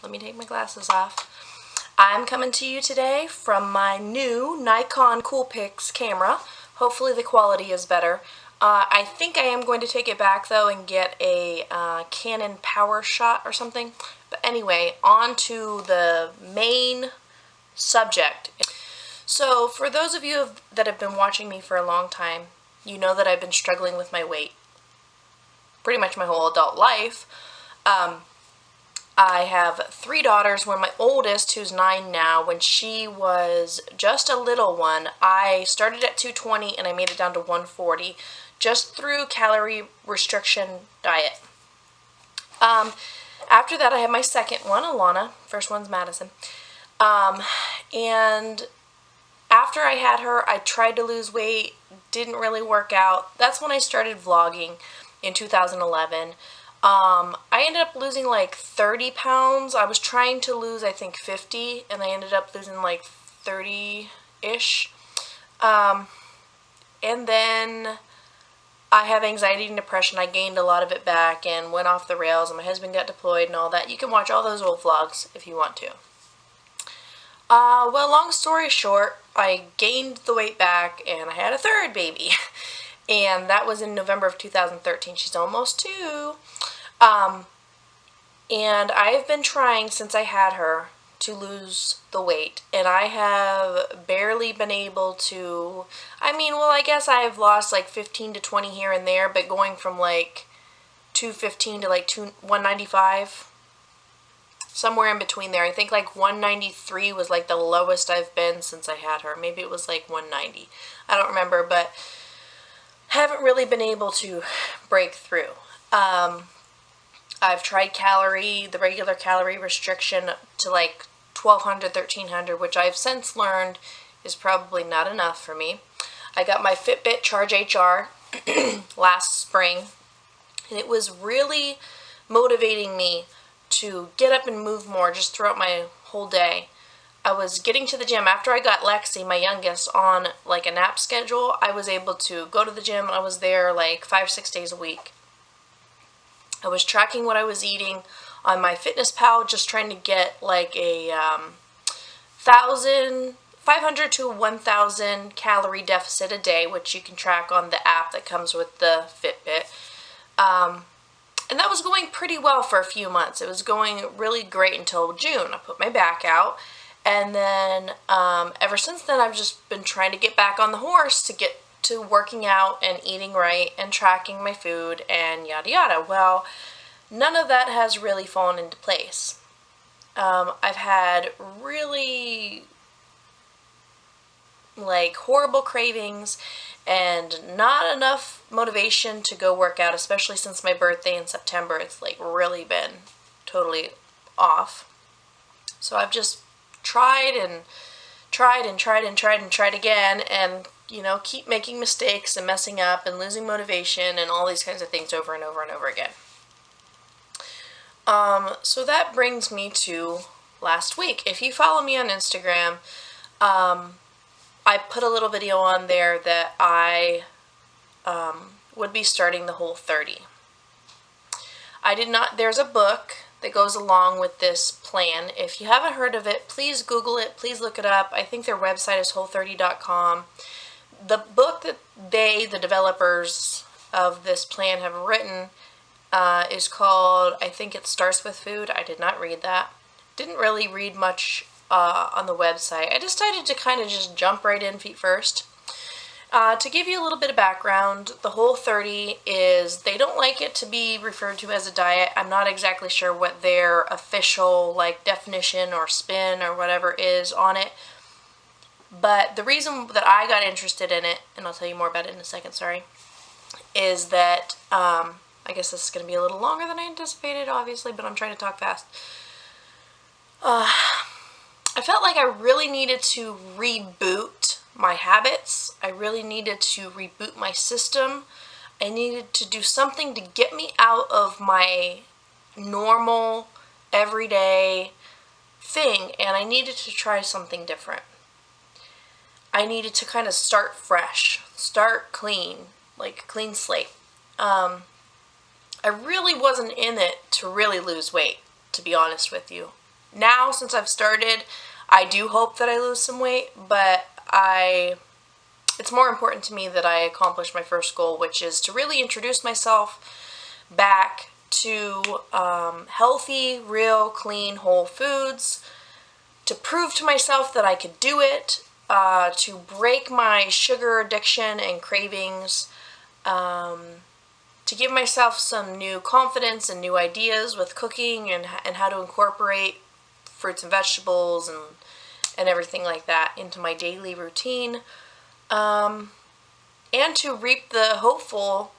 let me take my glasses off. I'm coming to you today from my new Nikon Coolpix camera. Hopefully the quality is better. I think I am going to take it back though and get a Canon PowerShot or something. But anyway, on to the main subject. So for those of you that have been watching me for a long time, you know that I've been struggling with my weight pretty much my whole adult life. I have 3 daughters. When my oldest, who's 9 now, when she was just a little one, I started at 220 and I made it down to 140 just through calorie restriction diet. After that I had my second one, Alana. First one's Madison. And after I had her, I tried to lose weight, didn't really work out. That's when I started vlogging in 2011. I ended up losing like 30 pounds. I was trying to lose, I think, 50, and I ended up losing like 30-ish. And then I have anxiety and depression. I gained a lot of it back and went off the rails, and my husband got deployed and all that. You can watch all those old vlogs if you want to. Well, long story short, I gained the weight back and I had a third baby. And that was in November of 2013. She's almost 2. And I've been trying since I had her to lose the weight. And I have barely been able to, I guess I've lost like 15 to 20 here and there, but going from like 215 to like 195. Somewhere in between there. I think like 193 was like the lowest I've been since I had her. Maybe it was like 190. I don't remember, but haven't really been able to break through. I've tried the regular calorie restriction to like 1200, 1300, which I've since learned is probably not enough for me. I got my Fitbit Charge HR last spring, and it was really motivating me to get up and move more just throughout my whole day. I was getting to the gym after I got Lexi, my youngest, on like a nap schedule. I was able to go to the gym, and I was there like 5-6 days a week. I was tracking what I was eating on my FitnessPal, just trying to get like a 500 to 1,000 calorie deficit a day, which you can track on the app that comes with the Fitbit. And that was going pretty well for a few months. It was going really great until June. I put my back out, and then ever since then I've just been trying to get back on the horse to get to working out and eating right and tracking my food and yada yada. Well, none of that has really fallen into place. I've had really like horrible cravings and not enough motivation to go work out, especially since my birthday in September. It's like really been totally off. So I've just tried again, and keep making mistakes and messing up and losing motivation and all these kinds of things over and over and over again. So that brings me to last week. If you follow me on Instagram, I put a little video on there that I would be starting the Whole30. There's a book that goes along with this plan. If you haven't heard of it, please Google it, please look it up. I think their website is Whole30.com. The book that the developers of this plan, have written is called, I think it starts with food. I did not read that. Didn't really read much on the website. I decided to kind of just jump right in feet first. To give you a little bit of background, the Whole30 is, they don't like it to be referred to as a diet. I'm not exactly sure what their official definition or spin or whatever is on it. But the reason that I got interested in it, and I'll tell you more about it in a second, sorry, is that, I guess this is going to be a little longer than I anticipated, obviously, but I'm trying to talk fast. I felt like I really needed to reboot my habits. I really needed to reboot my system. I needed to do something to get me out of my normal, everyday thing, and I needed to try something different. I needed to kind of start fresh, start clean, like a clean slate. I really wasn't in it to really lose weight, to be honest with you. now, since I've started, I do hope that I lose some weight, but it's more important to me that I accomplish my first goal, which is to really introduce myself back to healthy, real, clean, whole foods, to prove to myself that I could do it, to break my sugar addiction and cravings, to give myself some new confidence and new ideas with cooking and how to incorporate fruits and vegetables and everything like that into my daily routine, and to reap the hopeful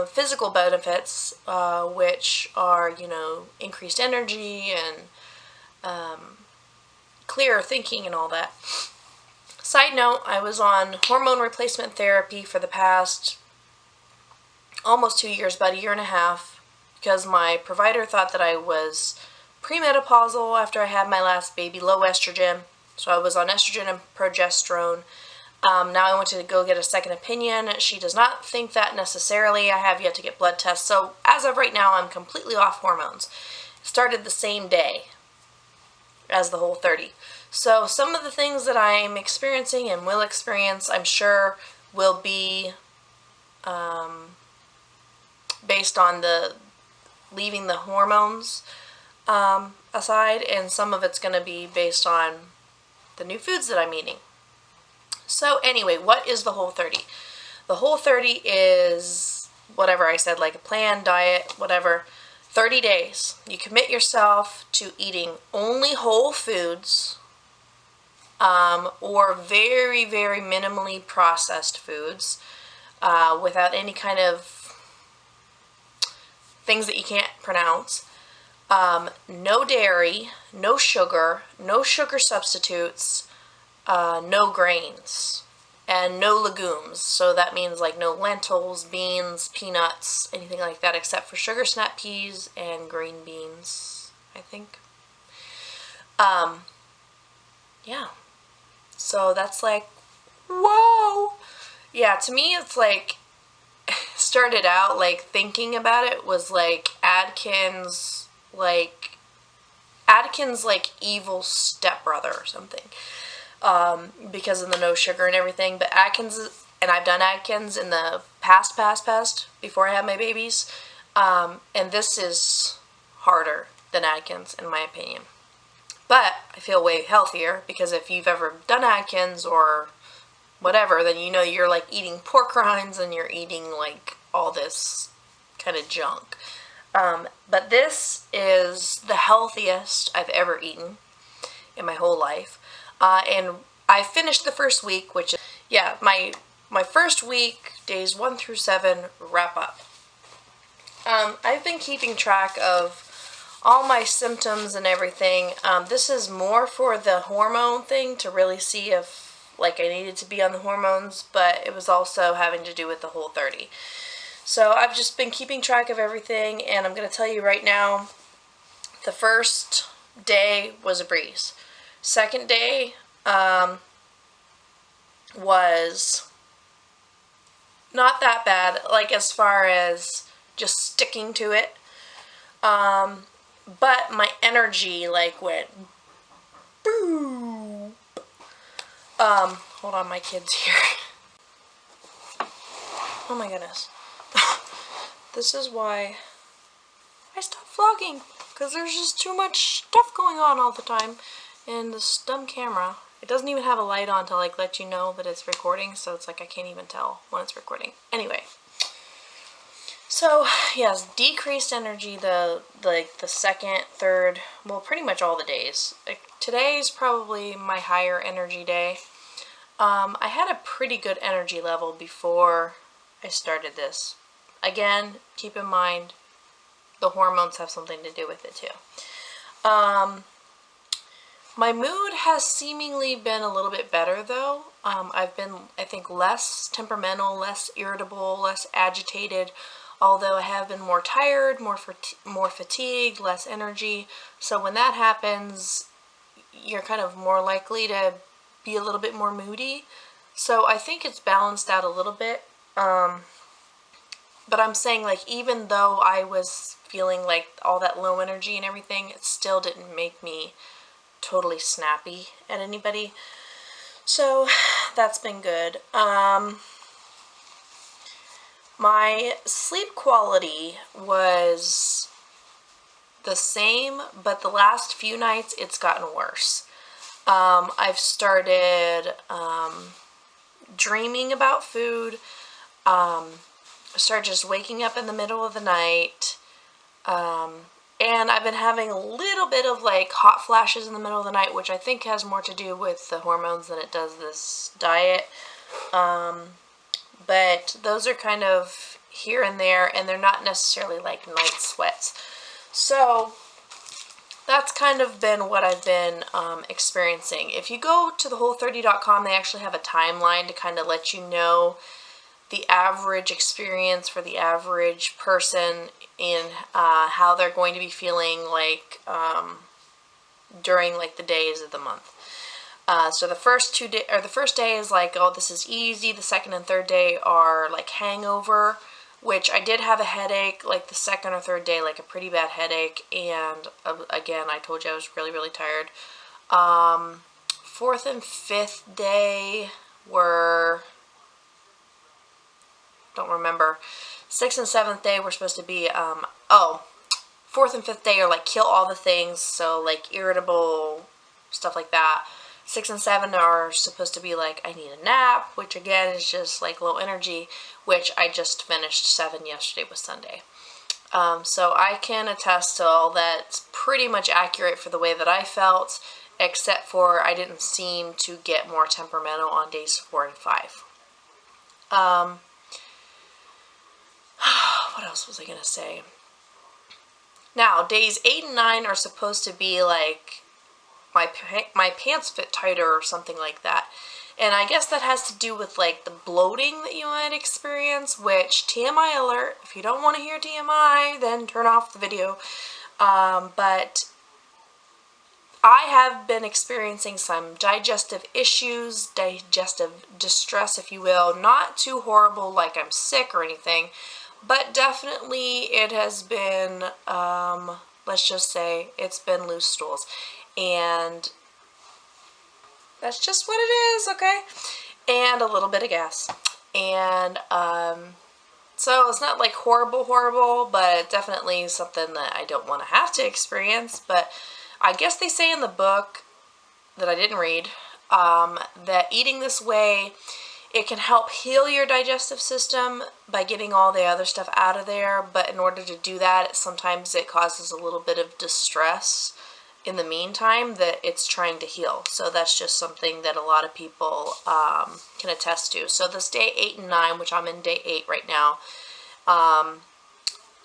physical benefits, which are, increased energy and clearer thinking and all that. Side note, I was on hormone replacement therapy for the past almost 2 years, about a year and a half, because my provider thought that I was premenopausal after I had my last baby, low estrogen. So I was on estrogen and progesterone. Now I went to go get a second opinion. She does not think that necessarily. I have yet to get blood tests. So as of right now, I'm completely off hormones. Started the same day as the Whole30. So some of the things that I'm experiencing and will experience, I'm sure, will be based on the leaving the hormones aside, and some of it's going to be based on the new foods that I'm eating. So anyway, what is the Whole30? The Whole30 is whatever I said, like a plan, diet, whatever. 30 days. You commit yourself to eating only whole foods, or very, very minimally processed foods, without any kind of things that you can't pronounce. No dairy, no sugar substitutes, no grains, and no legumes. So that means like no lentils, beans, peanuts, anything like that, except for sugar snap peas and green beans, I think. Yeah. So that's like, whoa! Yeah, to me it's like, started out like thinking about it was like Atkins like evil stepbrother or something, because of the no sugar and everything. But Atkins, and I've done Atkins in the past before I had my babies, and this is harder than Atkins in my opinion. But I feel way healthier, because if you've ever done Atkins or whatever, then you know you're like eating pork rinds and you're eating like all this kind of junk. But this is the healthiest I've ever eaten in my whole life. And I finished the first week, which is, yeah, my first week, days 1 through 7, wrap up. I've been keeping track of all my symptoms and everything. This is more for the hormone thing, to really see if like I needed to be on the hormones, but it was also having to do with the Whole30. So I've just been keeping track of everything, and I'm going to tell you right now, the first day was a breeze. Second day was not that bad, like as far as just sticking to it. But my energy like went boom. Hold on, my kid's here. Oh my goodness. This is why I stopped vlogging, because there's just too much stuff going on all the time in this dumb camera. It doesn't even have a light on to like let you know that it's recording, so it's like I can't even tell when it's recording. Anyway. So, yes, decreased energy the second, third, well, pretty much all the days. Like, today's probably my higher energy day. I had a pretty good energy level before I started this. Again, keep in mind, the hormones have something to do with it too. My mood has seemingly been a little bit better though. I've been, I think, less temperamental, less irritable, less agitated, although I have been more tired, more fatigued, less energy. So when that happens, you're kind of more likely to be a little bit more moody. So I think it's balanced out a little bit. But I'm saying, like, even though I was feeling like all that low energy and everything, it still didn't make me totally snappy at anybody. So that's been good. My sleep quality was the same, but the last few nights it's gotten worse. I've started dreaming about food. I started just waking up in the middle of the night. And I've been having a little bit of like hot flashes in the middle of the night, which I think has more to do with the hormones than it does this diet. But those are kind of here and there, and they're not necessarily like night sweats. So that's kind of been what I've been experiencing. If you go to the Whole30.com, they actually have a timeline to kind of let you know the average experience for the average person in how they're going to be feeling like during like the days of the month. So the first day is like, oh, this is easy. The second and third day are like hangover, which I did have a headache like the second or third day, like a pretty bad headache. And again, I told you I was really, really tired. Fourth and fifth day were, don't remember. Sixth and seventh day were supposed to be, fourth and fifth day are like kill all the things. So like irritable, stuff like that. 6 and 7 are supposed to be like, I need a nap, which again is just like low energy, which I just finished 7 yesterday with Sunday. So I can attest to all that's pretty much accurate for the way that I felt, except for I didn't seem to get more temperamental on days 4 and 5. What else was I going to say? Now, days 8 and 9 are supposed to be like, my pants fit tighter or something like that. And I guess that has to do with like the bloating that you might experience, which TMI alert, if you don't want to hear TMI, then turn off the video. But I have been experiencing some digestive issues, digestive distress, if you will. Not too horrible like I'm sick or anything, but definitely it has been, let's just say, it's been loose stools. And that's just what it is, okay? And a little bit of gas. And so it's not like horrible, but definitely something that I don't want to have to experience. But I guess they say in the book that I didn't read that eating this way, it can help heal your digestive system by getting all the other stuff out of there. But in order to do that, sometimes it causes a little bit of distress in the meantime that it's trying to heal. So that's just something that a lot of people can attest to. So this day 8 and 9, which I'm in day 8 right now,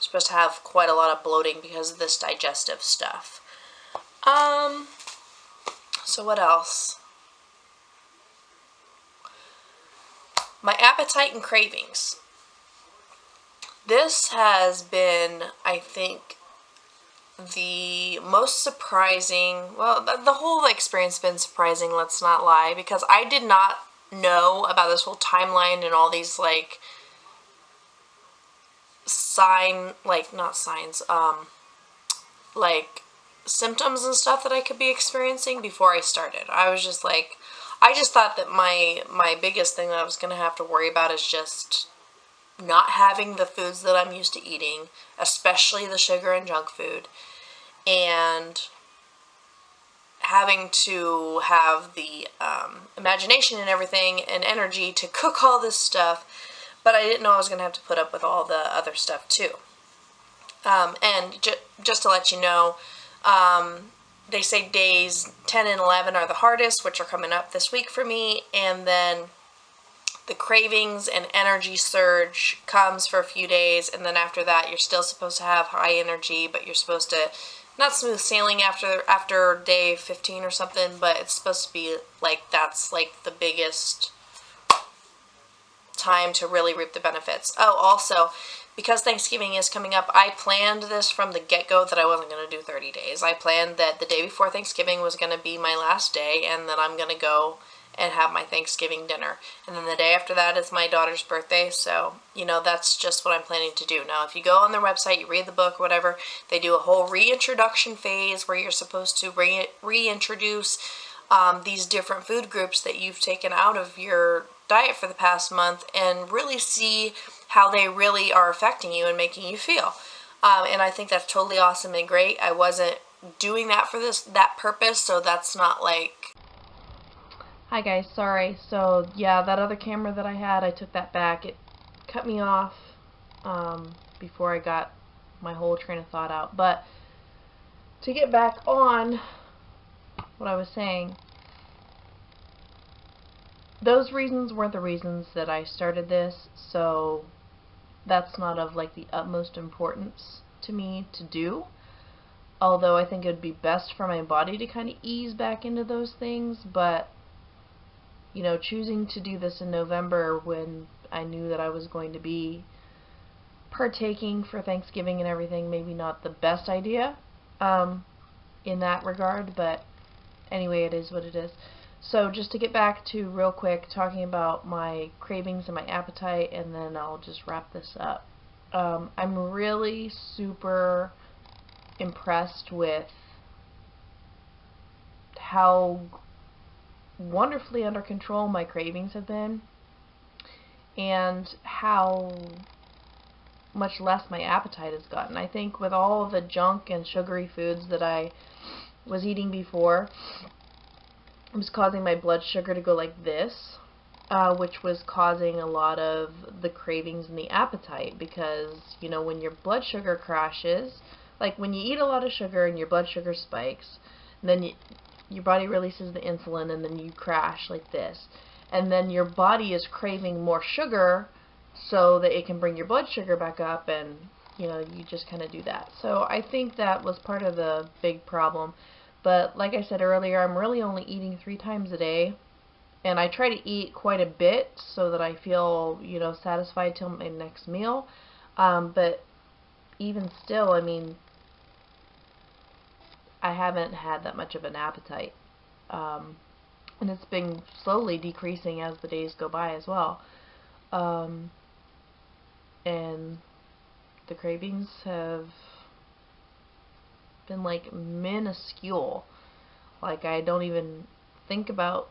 supposed to have quite a lot of bloating because of this digestive stuff. So what else? My appetite and cravings. This has been, I think, the most surprising, well, the whole experience has been surprising, let's not lie, because I did not know about this whole timeline and all these, like, like, symptoms and stuff that I could be experiencing before I started. I was just like, I just thought that my biggest thing that I was going to have to worry about is just not having the foods that I'm used to eating, especially the sugar and junk food, and having to have the imagination and everything and energy to cook all this stuff, but I didn't know I was going to have to put up with all the other stuff too. And just to let you know, they say days 10 and 11 are the hardest, which are coming up this week for me, and then the cravings and energy surge comes for a few days, and then after that you're still supposed to have high energy, but you're supposed to, not smooth sailing after day 15 or something, but it's supposed to be like, that's like the biggest time to really reap the benefits. Oh, also, because Thanksgiving is coming up, I planned this from the get-go that I wasn't going to do 30 days. I planned that the day before Thanksgiving was going to be my last day, and that I'm going to go and have my Thanksgiving dinner. And then the day after that is my daughter's birthday, so, you know, that's just what I'm planning to do. Now, if you go on their website, you read the book, whatever, they do a whole reintroduction phase where you're supposed to reintroduce these different food groups that you've taken out of your diet for the past month and really see how they really are affecting you and making you feel. And I think that's totally awesome and great. I wasn't doing that for that purpose, so that's not like... Hi guys, sorry. So yeah, that other camera that I had, I took that back. It cut me off before I got my whole train of thought out. But to get back on what I was saying, those reasons weren't the reasons that I started this, so that's not of like the utmost importance to me to do. Although I think it would be best for my body to kind of ease back into those things, but you know, choosing to do this in November when I knew that I was going to be partaking for Thanksgiving and everything, maybe not the best idea in that regard, but anyway, it is what it is. So just to get back to real quick talking about my cravings and my appetite, and then I'll just wrap this up. I'm really super impressed with how wonderfully under control my cravings have been, and how much less my appetite has gotten. I think with all the junk and sugary foods that I was eating before, it was causing my blood sugar to go like this, which was causing a lot of the cravings and the appetite, because, you know, when your blood sugar crashes, like when you eat a lot of sugar and your blood sugar spikes, then your body releases the insulin and then you crash like this. And then your body is craving more sugar so that it can bring your blood sugar back up, and, you know, you just kind of do that. So I think that was part of the big problem. But like I said earlier, I'm really only eating 3 times a day, and I try to eat quite a bit so that I feel, you know, satisfied till my next meal. But even still, I mean, I haven't had that much of an appetite. And it's been slowly decreasing as the days go by as well. And the cravings have been like minuscule. Like, I don't even think about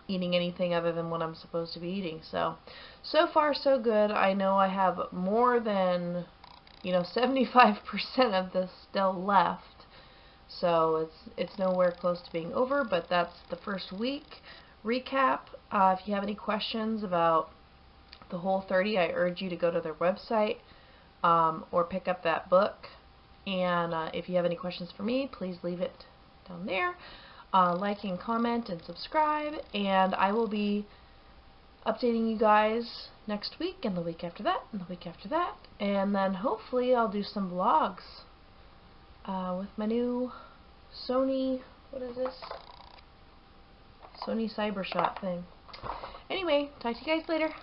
eating anything other than what I'm supposed to be eating. So far so good. I know I have more than, you know, 75% of this still left. So it's nowhere close to being over, but that's the first week recap. If you have any questions about the Whole30, I urge you to go to their website or pick up that book. And if you have any questions for me, please leave it down there. Like and comment and subscribe, and I will be updating you guys next week, and the week after that, and the week after that, and then hopefully I'll do some vlogs with my new Sony, what is this? Sony CyberShot thing. Anyway, talk to you guys later.